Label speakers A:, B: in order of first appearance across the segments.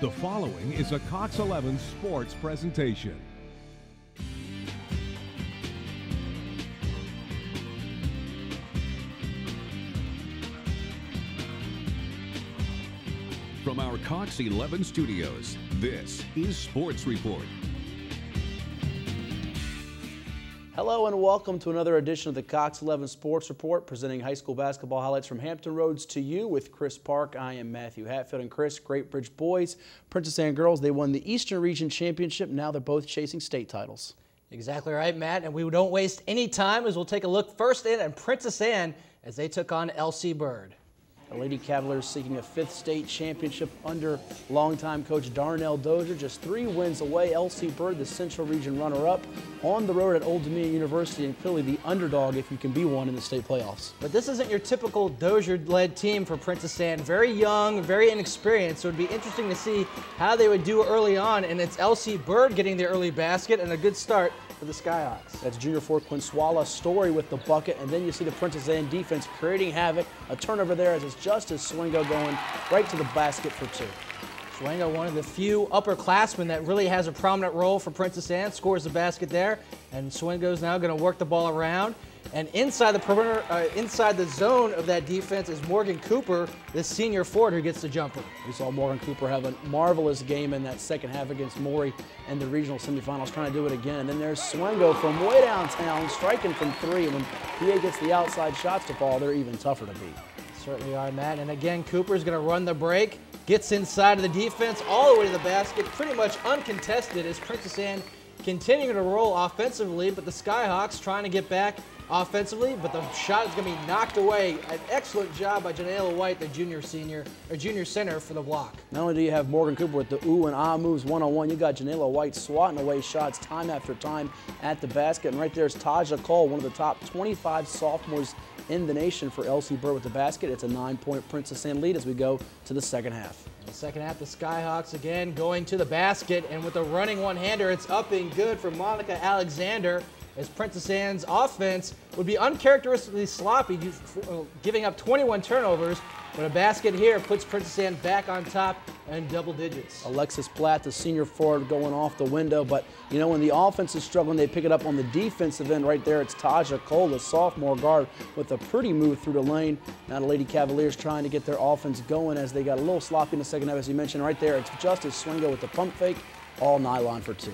A: The following is a Cox 11 sports presentation. From our Cox 11 studios, this is Sports Report.
B: Hello and welcome to another edition of the Cox 11 Sports Report, presenting high school basketball highlights from Hampton Roads to you with Chris Park. I am Matthew Hatfield, and Chris, Great Bridge boys, Princess Anne girls, they won the Eastern Region Championship. Now they're both chasing state titles. Exactly right, Matt, and we don't waste any time as we'll take a look first in at Princess Anne as they took on LC Bird. The Lady Cavaliers seeking a fifth state championship under longtime coach Darnell Dozier, just 3 wins away. LC Bird, the Central Region runner-up, on the road at Old Dominion University, and clearly the underdog if you can be one in the state playoffs. But this isn't your typical Dozier-led team for Princess Anne. Very young, very inexperienced, so it would be interesting to see how they would do early on, and it's LC Bird getting the early basket and a good start for the Skyhawks. That's junior forward Quinswala Story with the bucket, and then you see the Princess Anne defense creating havoc. A turnover there as it's Justice Swingo going right to the basket for 2. Swingo, one of the few upperclassmen that really has a prominent role for Princess Anne, scores the basket there, and Swingo's now going to work the ball around. And inside the perimeter, inside the zone of that defense is Morgan Cooper, the senior forward who gets the jumper. We saw Morgan Cooper have a marvelous game in that second half against Maury in the regional semifinals, trying to do it again. And then there's Swingo from way downtown, striking from 3. And when PA gets the outside shots to fall, they're even tougher to beat. Certainly are, Matt. And again, Cooper's going to run the break, gets inside of the defense, all the way to the basket, pretty much uncontested as Princess Anne continuing to roll offensively, but the Skyhawks trying to get back offensively, but the shot is going to be knocked away. An excellent job by Janela White, the junior center for the block. Not only do you have Morgan Cooper with the ooh and ah moves one-on-one, you got Janela White swatting away shots time after time at the basket. And right there is Taja Cole, one of the top 25 sophomores in the nation for LC Bird with the basket. It's a 9-point Princess Anne lead as we go to the second half. In the second half, the Skyhawks again going to the basket, and with a running one-hander, it's up and good for Monica Alexander, as Princess Anne's offense would be uncharacteristically sloppy, giving up 21 turnovers, but a basket here puts Princess Anne back on top in double digits. Alexis Platt, the senior forward, going off the window, but you know, when the offense is struggling, they pick it up on the defensive end. Right there, it's Taja Cole, the sophomore guard, with a pretty move through the lane. Now the Lady Cavaliers trying to get their offense going as they got a little sloppy in the second half, as you mentioned. Right there, it's Justice Swingo with the pump fake, all nylon for 2.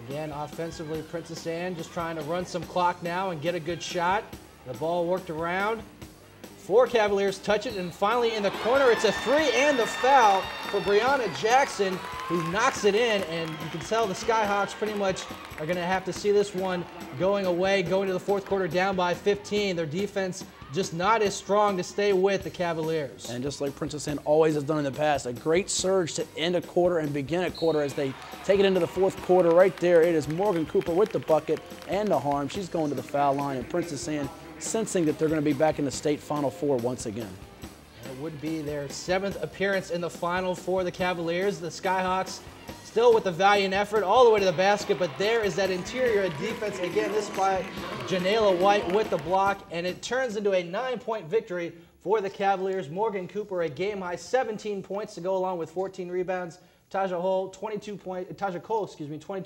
B: Again, offensively, Princess Anne just trying to run some clock now and get a good shot. The ball worked around. 4 Cavaliers touch it, and finally in the corner, it's a 3 and the foul for Brianna Jackson, who knocks it in, and you can tell the Skyhawks pretty much are going to have to see this one going away, going to the fourth quarter down by 15. Their defense just not as strong to stay with the Cavaliers. And just like Princess Anne always has done in the past, a great surge to end a quarter and begin a quarter as they take it into the fourth quarter. Right there, it is Morgan Cooper with the bucket and the harm. She's going to the foul line, and Princess Anne sensing that they're going to be back in the state Final Four once again. It would be their 7th appearance in the Final for the Cavaliers. The Skyhawks still with the valiant effort all the way to the basket, but there is that interior defense. Again, this by Janela White with the block, and it turns into a 9-point victory for the Cavaliers. Morgan Cooper, a game-high 17 points to go along with 14 rebounds. Taja Cole, 22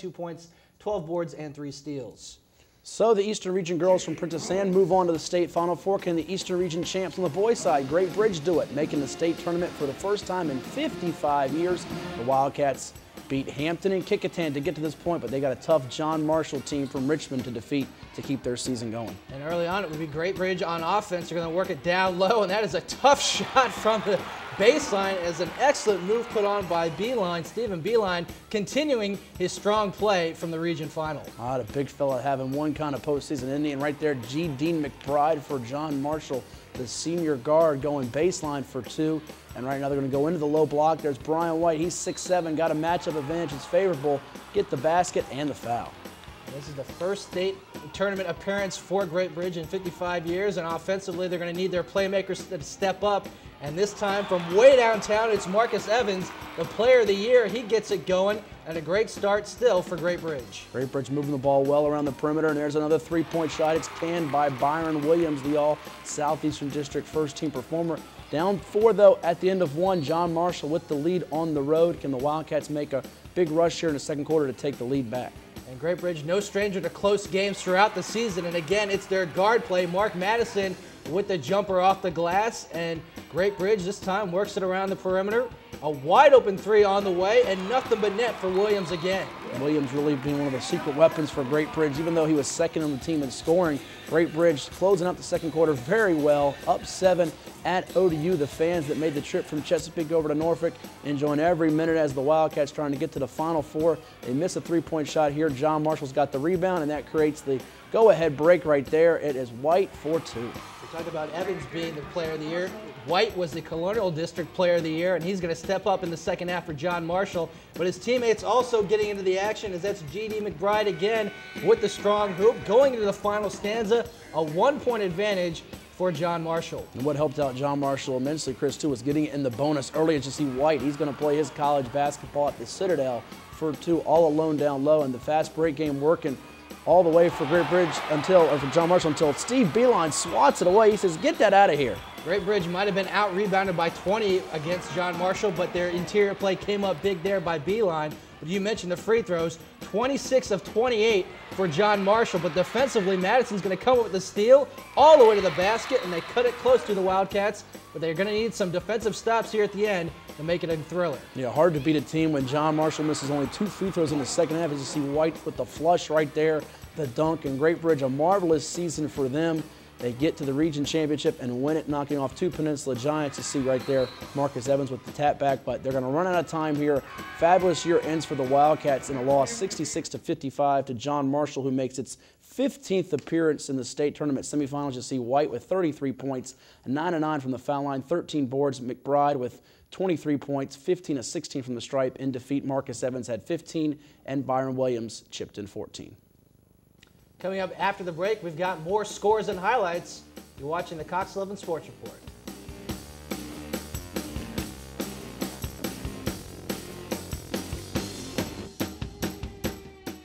B: points, 12 boards, and 3 steals. So the Eastern Region girls from Princess Anne move on to the state Final Four. Can the Eastern Region champs on the boys' side, Great Bridge, do it? Making the state tournament for the first time in 55 years. The Wildcats beat Hampton and Kickingham to get to this point, but they got a tough John Marshall team from Richmond to defeat to keep their season going. And early on, it would be Great Bridge on offense. They're going to work it down low, and that is a tough shot from the baseline as an excellent move put on by Stephen Beeline, continuing his strong play from the region final. The big fella having one kind of postseason Indian right there. G. Dean McBride for John Marshall, the senior guard, going baseline for 2. And right now they're going to go into the low block. There's Brian White. He's 6'7", got a matchup advantage. It's favorable. Get the basket and the foul. This is the first state tournament appearance for Great Bridge in 55 years, and offensively they're going to need their playmakers to step up. And this time from way downtown, it's Marcus Evans, the player of the year. He gets it going, and a great start still for Great Bridge. Great Bridge moving the ball well around the perimeter, and there's another 3-point shot. It's canned by Byron Williams, the all-Southeastern District first-team performer. Down 4, though, at the end of 1. John Marshall with the lead on the road. Can the Wildcats make a big rush here in the second quarter to take the lead back?
C: And Great Bridge, no stranger to close games throughout the season. And again, it's their guard play. Mark Madison with the jumper off the glass. And Great Bridge this time works it around the perimeter. A wide open 3 on the way, and nothing but net for Williams again.
B: Williams really being one of the secret weapons for Great Bridge, even though he was second on the team in scoring. Great Bridge closing out the second quarter very well, up 7 at ODU. The fans that made the trip from Chesapeake over to Norfolk enjoying every minute as the Wildcats trying to get to the Final Four. They miss a 3-point shot here. John Marshall's got the rebound, and that creates the go-ahead break right there. It is White for 2.
C: We talked about Evans being the player of the year. White was the Colonial District Player of the Year, and he's going to step up in the second half for John Marshall. But his teammates also getting into the action, as that's G.D. McBride again with the strong hoop. Going into the final stanza, a 1-point advantage for John Marshall.
B: And what helped out John Marshall immensely, Chris, too, was getting in the bonus early. As you see White, he's going to play his college basketball at the Citadel for 2, all alone down low, and the fast break game working all the way for Great Bridge for John Marshall until Steve Beeline swats it away. He says, "Get that out of here."
C: Great Bridge might have been out-rebounded by 20 against John Marshall, but their interior play came up big there by Beeline. But you mentioned the free throws, 26 of 28 for John Marshall, but defensively, Madison's going to come up with the steal all the way to the basket, and they cut it close to the Wildcats, but they're going to need some defensive stops here at the end to make it a thriller.
B: Yeah, hard to beat a team when John Marshall misses only 2 free throws in the second half. As you see White with the flush right there, the dunk, and Great Bridge, a marvelous season for them. They get to the region championship and win it, knocking off 2 Peninsula Giants. You see right there Marcus Evans with the tap back, but they're going to run out of time here. Fabulous year ends for the Wildcats in a loss 66-55 to John Marshall, who makes its 15th appearance in the state tournament semifinals. You see White with 33 points, 9-9 from the foul line, 13 boards. McBride with 23 points, 15 of 16 from the stripe. In defeat, Marcus Evans had 15, and Byron Williams chipped in 14.
C: Coming up after the break, we've got more scores and highlights. You're watching the Cox 11 Sports Report.